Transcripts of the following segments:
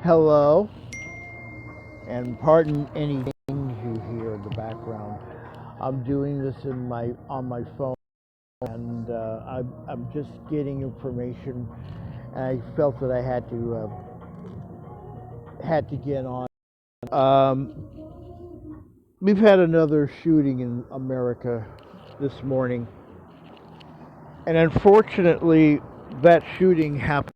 Hello, and pardon anything you hear in the background. I'm doing this on my phone, and I'm just getting information, and I felt that I had to get on. Um, we've had another shooting in America this morning, and unfortunately, that shooting happened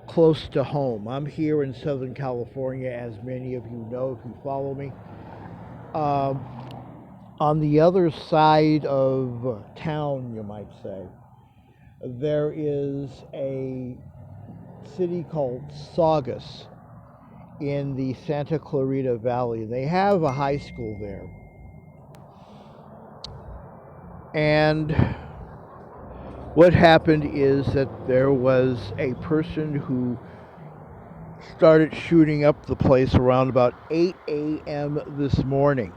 close to home. I'm here in Southern California, as many of you know if you follow me. Um, on the other side of town, you might say, there is a city called Saugus in the Santa Clarita Valley. They have a high school there. And what happened is that there was a person who started shooting up the place around about 8 a.m. this morning.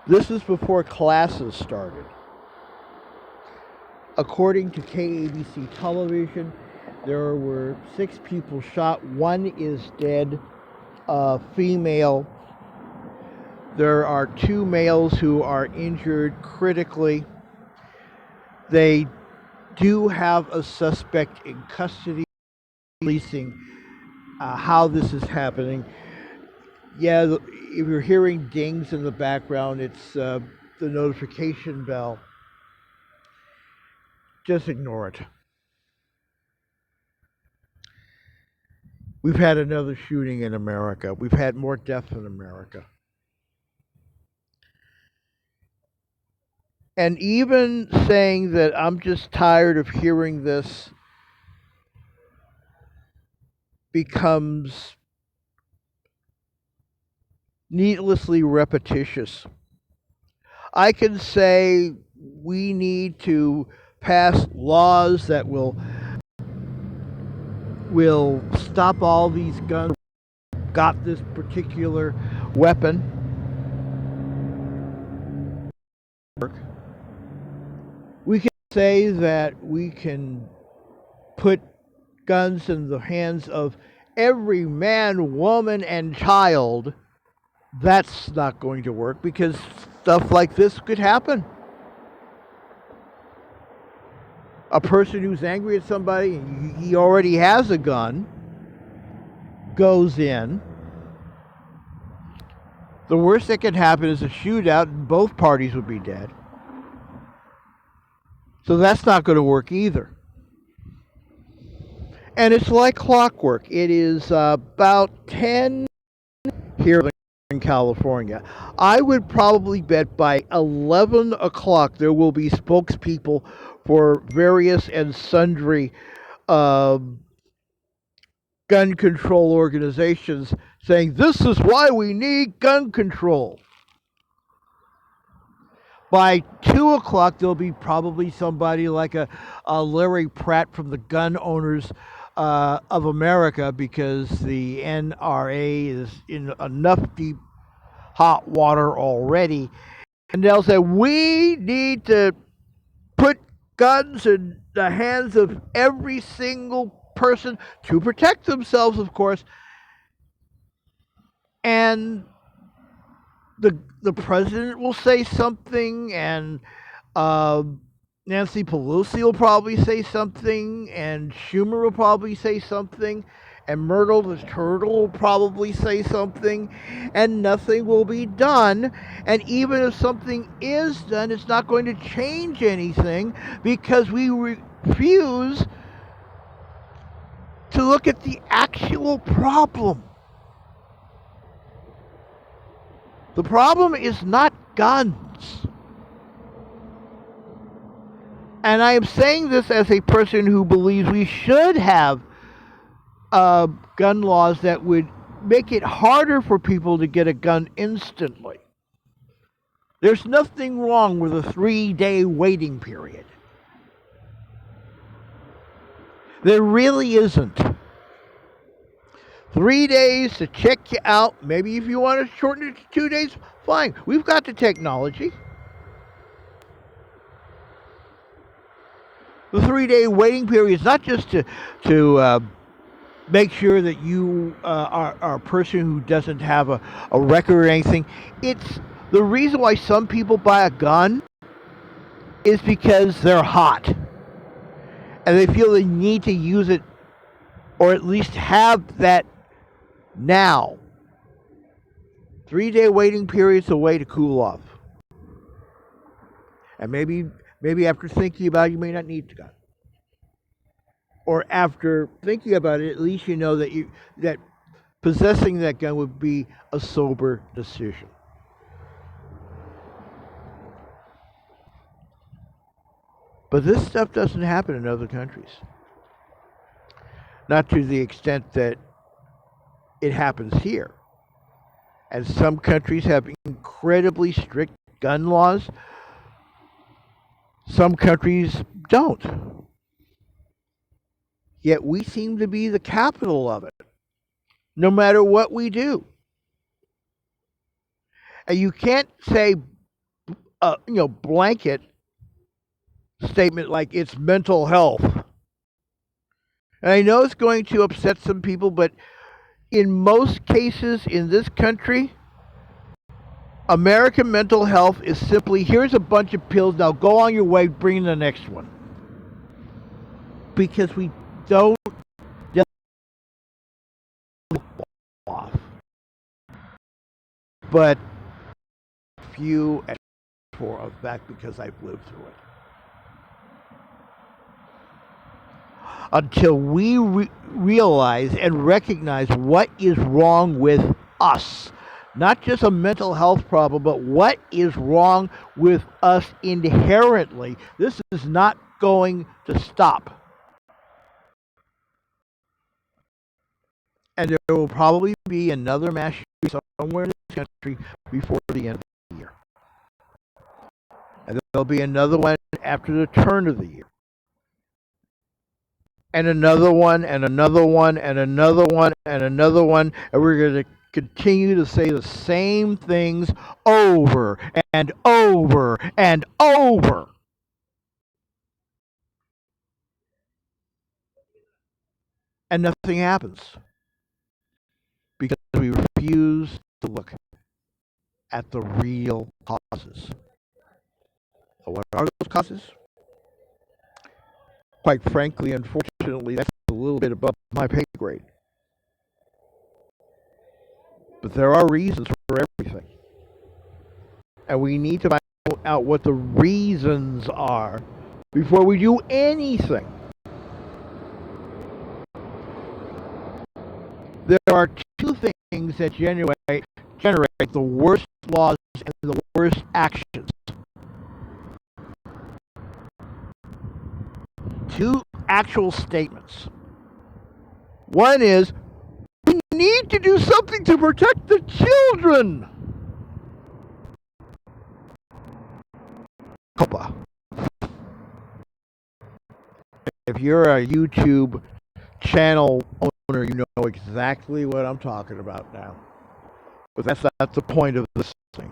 This is before classes started. According to KABC television, there were 6 people shot. One is dead, a female. There are 2 males who are injured critically. They do have a suspect in custody, releasing how this is happening. Yeah, if you're hearing dings in the background, it's the notification bell. Just ignore it. We've had another shooting in America. We've had more deaths in America. And even saying that I'm just tired of hearing this becomes needlessly repetitious. I can say we need to pass laws that will stop all these guns. Got this particular weapon. We can say that we can put guns in the hands of every man, woman, and child. That's not going to work because stuff like this could happen. A person who's angry at somebody and he already has a gun goes in. The worst that could happen is a shootout and both parties would be dead. So that's not going to work either. And it's like clockwork. It is about 10 here in California. I would probably bet by 11 o'clock there will be spokespeople for various and sundry gun control organizations saying this is why we need gun control. By 2 o'clock, there'll be probably somebody like a Larry Pratt from the Gun Owners of America, because the NRA is in enough deep hot water already. And they'll say, we need to put guns in the hands of every single person to protect themselves, of course. And the president will say something, and Nancy Pelosi will probably say something, and Schumer will probably say something, and Myrtle the Turtle will probably say something, and nothing will be done. And even if something is done, it's not going to change anything because we refuse to look at the actual problem. The problem is not guns. And I am saying this as a person who believes we should have gun laws that would make it harder for people to get a gun instantly. There's nothing wrong with a 3-day waiting period. There really isn't. 3 days to check you out. Maybe if you want to shorten it to 2 days, fine. We've got the technology. The 3-day waiting period is not just to make sure that you are a person who doesn't have a record or anything. It's the reason why some people buy a gun is because they're hot and they feel they need to use it or at least have that now. 3-day waiting period is a way to cool off. And maybe after thinking about it, you may not need the gun. Or after thinking about it, at least you know that possessing that gun would be a sober decision. But this stuff doesn't happen in other countries. Not to the extent that it happens here. And some countries have incredibly strict gun laws. Some countries don't. Yet we seem to be the capital of it, no matter what we do. And you can't say, blanket statement like it's mental health. And I know it's going to upset some people, but in most cases in this country, American mental health is simply here's a bunch of pills, now go on your way, bring the next one. Because we don't just off. But few and for a fact because I've lived through it. Until we realize and recognize what is wrong with us. Not just a mental health problem, but what is wrong with us inherently. This is not going to stop. And there will probably be another mass shooting somewhere in this country before the end of the year. And there'll be another one after the turn of the year. And another one, and another one, and another one, and another one. And we're going to continue to say the same things over and over and over. And nothing happens. Because we refuse to look at the real causes. So what are those causes? Quite frankly, unfortunately, that's a little bit above my pay grade. But there are reasons for everything. And we need to find out what the reasons are before we do anything. There are two things that generate the worst laws and the worst actions. Two actual statements. One is, we need to do something to protect the children. Copa. If you're a YouTube channel owner, you know exactly what I'm talking about now. But that's not the point of this thing.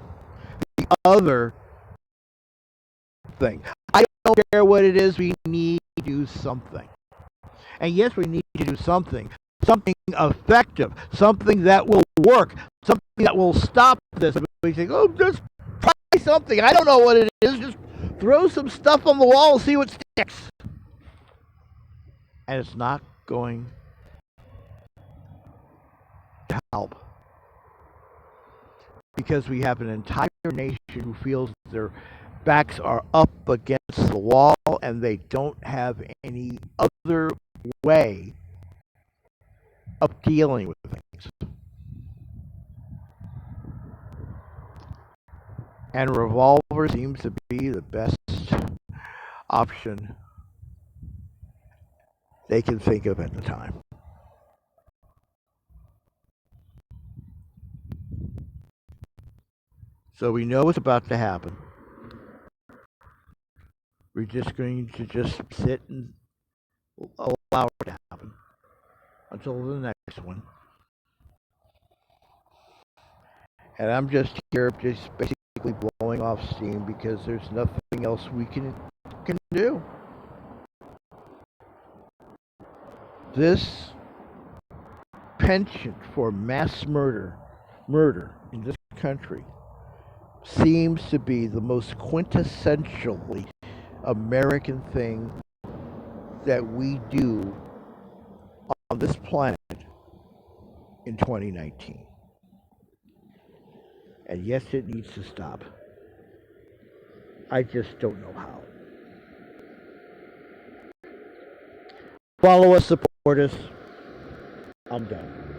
The other thing, I don't care what it is, we need to do something. And yes, we need to do something effective, something that will work, something that will stop this. We think, oh, just try something. I don't know what it is. Just throw some stuff on the wall and see what sticks. And it's not going to help. Because we have an entire nation who feels their backs are up against the wall and they don't have any other way of dealing with things. And a revolver seems to be the best option they can think of at the time. So we know what's about to happen. We're just going to just sit and allow it to happen until the next one. And I'm just here just basically blowing off steam because there's nothing else we can do. This penchant for mass murder in this country seems to be the most quintessentially American thing that we do on this planet in 2019. And yes, it needs to stop. I just don't know how. Follow us, support us. I'm done.